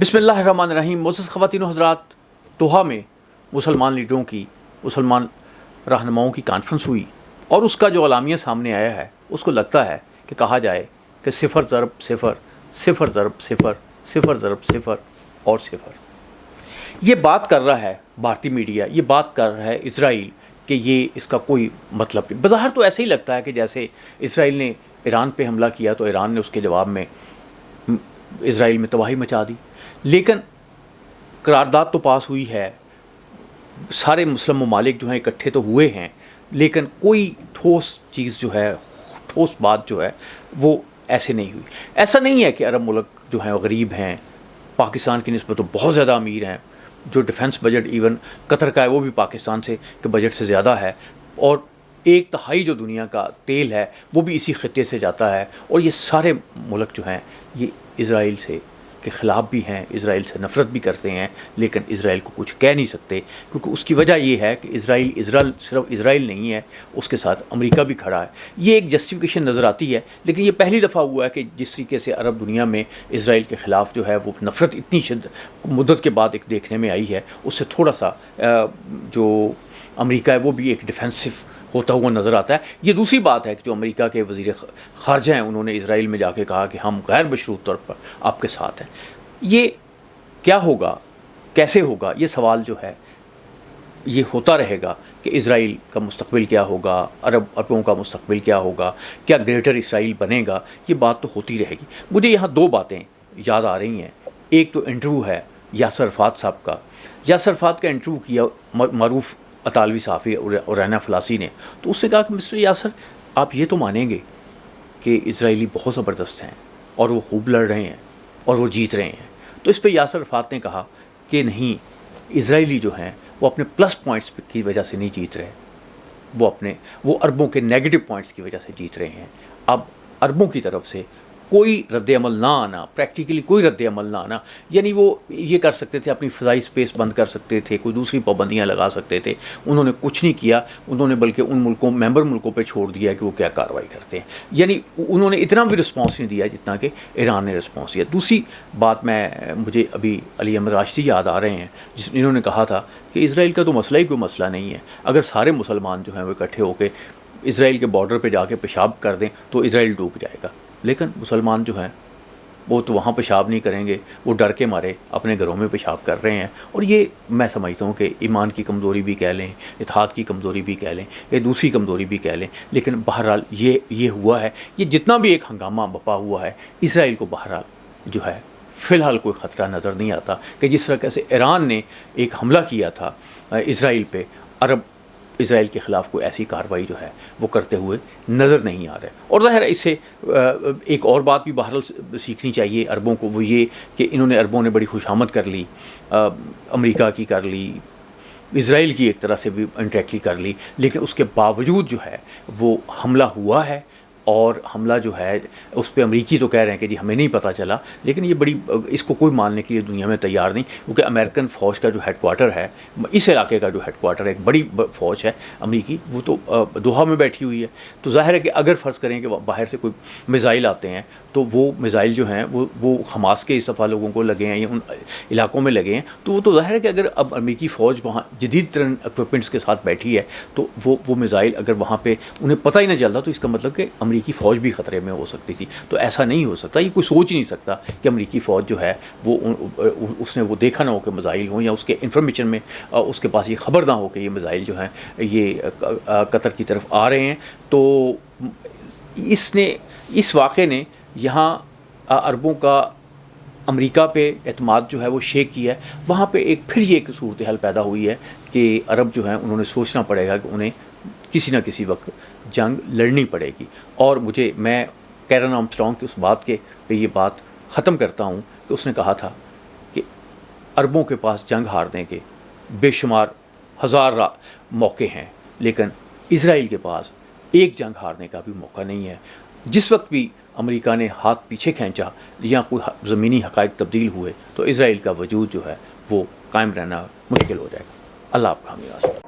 बिस्मिल्लाहिर्रहमानिर्रहीम। मोअज़्ज़ज़ ख़वातीन व हज़रात, दोहा में मुसलमान लीडरों की, मुसलमान रहनुमाओं की कॉन्फ्रेंस हुई और उसका जो अलामिया सामने आया है उसको लगता है कि कहा जाए कि सिफ़र ज़रब सिफ़र, सिफ़र ज़रब सिफ़र, सिफ़र ज़रब सिफ़र और सिफ़र। ये बात कर रहा है भारतीय मीडिया, ये बात कर रहा है इज़राइल कि ये इसका कोई मतलब नहीं। बज़ाहिर तो ऐसे ही लगता है कि जैसे इज़राइल ने ईरान पे हमला किया तो ईरान ने उसके जवाब में इज़राइल में तबाही मचा दी, लेकिन करारदाद तो पास हुई है, सारे मुस्लिम ममालिक जो हैं इकट्ठे तो हुए हैं, लेकिन कोई ठोस चीज़ जो है, ठोस बात जो है वो ऐसे नहीं हुई। ऐसा नहीं है कि अरब मुल्क जो हैं गरीब हैं, पाकिस्तान की निस्बत तो बहुत ज़्यादा अमीर हैं। जो डिफेंस बजट इवन कतर का है वो भी पाकिस्तान से के बजट से ज़्यादा है, और 1/3 जो दुनिया का तेल है वो भी इसी खत्ते से जाता है। और ये सारे मुल्क जो हैं ये इज़राइल से के ख़िलाफ़ भी हैं, इज़राइल से नफ़रत भी करते हैं, लेकिन इज़राइल को कुछ कह नहीं सकते, क्योंकि उसकी वजह ये है कि इज़राइल सिर्फ इज़राइल नहीं है, उसके साथ अमेरिका भी खड़ा है। ये एक जस्टिफिकेशन नज़र आती है, लेकिन ये पहली दफ़ा हुआ है कि जिस तरीके से अरब दुनिया में इज़राइल के ख़िलाफ़ जो है वो नफ़रत इतनी मुद्दत के बाद एक देखने में आई है, उससे थोड़ा सा जो अमेरिका है वो भी एक डिफेंसिव होता हुआ नज़र आता है। ये दूसरी बात है कि जो अमेरिका के वज़ीर ख़ारजा हैं उन्होंने इज़राइल में जाके कहा कि हम गैर मशरूत तौर पर आपके साथ हैं। ये क्या होगा, कैसे होगा, ये सवाल जो है ये होता रहेगा कि इज़राइल का मुस्तक़बिल क्या होगा, अरबों का मुस्तक़बिल क्या होगा, क्या ग्रेटर इज़राइल बनेगा, ये बात तो होती रहेगी। मुझे यहाँ 2 बातें याद आ रही हैं। एक तो इंटरव्यू है यासर अरफ़ात साहब का। यासर अरफ़ात का इंटरव्यू किया मरूफ़ अतालवी सहाफ़ी और रैना फ़लासी ने, तो उससे कहा कि मिस्टर यासर, आप ये तो मानेंगे कि इज़राइली बहुत ज़बरदस्त हैं और वो खूब लड़ रहे हैं और वो जीत रहे हैं। तो इस पर यासर अरफ़ात ने कहा कि नहीं, इज़राइली जो हैं वो अपने प्लस पॉइंट्स की वजह से नहीं जीत रहे, वो अरबों के नेगेटिव पॉइंट्स की वजह से जीत रहे हैं। अब अरबों की तरफ से कोई रद्द-ए-अमल ना आना, प्रैक्टिकली कोई रद्द-ए-अमल ना आना, यानी वो ये कर सकते थे, अपनी फ़िज़ाई स्पेस बंद कर सकते थे, कोई दूसरी पाबंदियाँ लगा सकते थे। उन्होंने कुछ नहीं किया, उन्होंने बल्कि उन मेंबर मुल्कों पे छोड़ दिया कि वो क्या कार्रवाई करते हैं। यानी उन्होंने इतना भी रिस्पॉन्स नहीं दिया जितना कि ईरान ने रिस्पॉन्स दिया। दूसरी बात, मुझे अभी अली अहमद राशिदी याद आ रहे हैं जिन्होंने कहा था कि इज़राइल का तो मसला ही कोई मसला नहीं है, अगर सारे मुसलमान जो हैं वो इकट्ठे होकर इज़राइल के बॉर्डर पर जाके पेशाब कर दें तो इज़राइल डूब जाएगा। लेकिन मुसलमान जो हैं वो तो वहाँ पेशाब नहीं करेंगे, वो डर के मारे अपने घरों में पेशाब कर रहे हैं। और ये मैं समझता हूँ कि ईमान की कमज़ोरी भी कह लें, इत्तेहाद की कमज़ोरी भी कह लें, या दूसरी कमज़ोरी भी कह लें, लेकिन बहरहाल ये हुआ है। ये जितना भी एक हंगामा बपा हुआ है, इज़राइल को बहरहाल जो है फ़िलहाल कोई ख़तरा नज़र नहीं आता कि जिस तरह से ईरान ने एक हमला किया था इज़राइल पे, अरब इज़राइल के ख़िलाफ़ कोई ऐसी कार्रवाई जो है वो करते हुए नज़र नहीं आ रहे। और ज़ाहिर है इससे एक और बात भी बहरहाल सीखनी चाहिए अरबों को, वो ये कि इन्होंने अरबों ने बड़ी खुशामद कर ली, अमेरिका की कर ली, इज़राइल की एक तरह से भी इंडायरेक्टली कर ली, लेकिन उसके बावजूद जो है वो हमला हुआ है। और हमला जो है उस पर अमरीकी तो कह रहे हैं कि जी हमें नहीं पता चला, लेकिन ये इसको कोई मानने के लिए दुनिया में तैयार नहीं, क्योंकि अमेरिकन फ़ौज का जो हेडक्वार्टर है, इस इलाके का जो हेडक्वार्टर है, एक बड़ी फ़ौज है अमरीकी, वो तो दोहा में बैठी हुई है। तो ज़ाहिर है कि अगर फ़र्ज़ करें कि बाहर से कोई मिज़ाइल आते हैं तो वो मिज़ाइल जो हैं वो हमास के इस दफ़ा लोगों को लगे हैं या उन इलाकों में लगे हैं, तो वो तो ज़ाहिर है कि अगर अब अमरीकी फ़ौज वहाँ जदीद तरीन इक्विपमेंट्स के साथ बैठी है तो वो मिज़ाइल अगर वहाँ पे उन्हें पता ही नहीं चलता तो इसका मतलब कि अमरीकी फ़ौज भी ख़तरे में हो सकती थी। तो ऐसा नहीं हो सकता, ये कोई सोच ही नहीं सकता कि अमरीकी फ़ौज जो है वो उसने वो देखा ना हो कि मिज़ाइल हों, या उसके इन्फॉर्मेशन में उसके पास ये ख़बर ना हो कि ये मिज़ाइल जो हैं ये कतर की तरफ आ रहे हैं। तो इस वाक़े ने यहाँ अरबों का अमेरिका पे एतमाद जो है वो शेक किया है। वहाँ पे फिर ये एक सूरत हाल पैदा हुई है कि अरब जो हैं उन्होंने सोचना पड़ेगा कि उन्हें किसी न किसी वक्त जंग लड़नी पड़ेगी। और मैं कैरन आर्मस्ट्रॉन्ग की उस बात पे ये बात ख़त्म करता हूँ कि उसने कहा था कि अरबों के पास जंग हारने के बेशुमार हज़ार मौके हैं, लेकिन इज़राइल के पास एक जंग हारने का भी मौका नहीं है। जिस वक्त भी अमेरिका ने हाथ पीछे खींचा या कोई ज़मीनी हक़ाइक़ तब्दील हुए तो इज़राइल का वजूद जो है वो कायम रहना मुश्किल हो जाएगा। अल्लाह आपका हामी।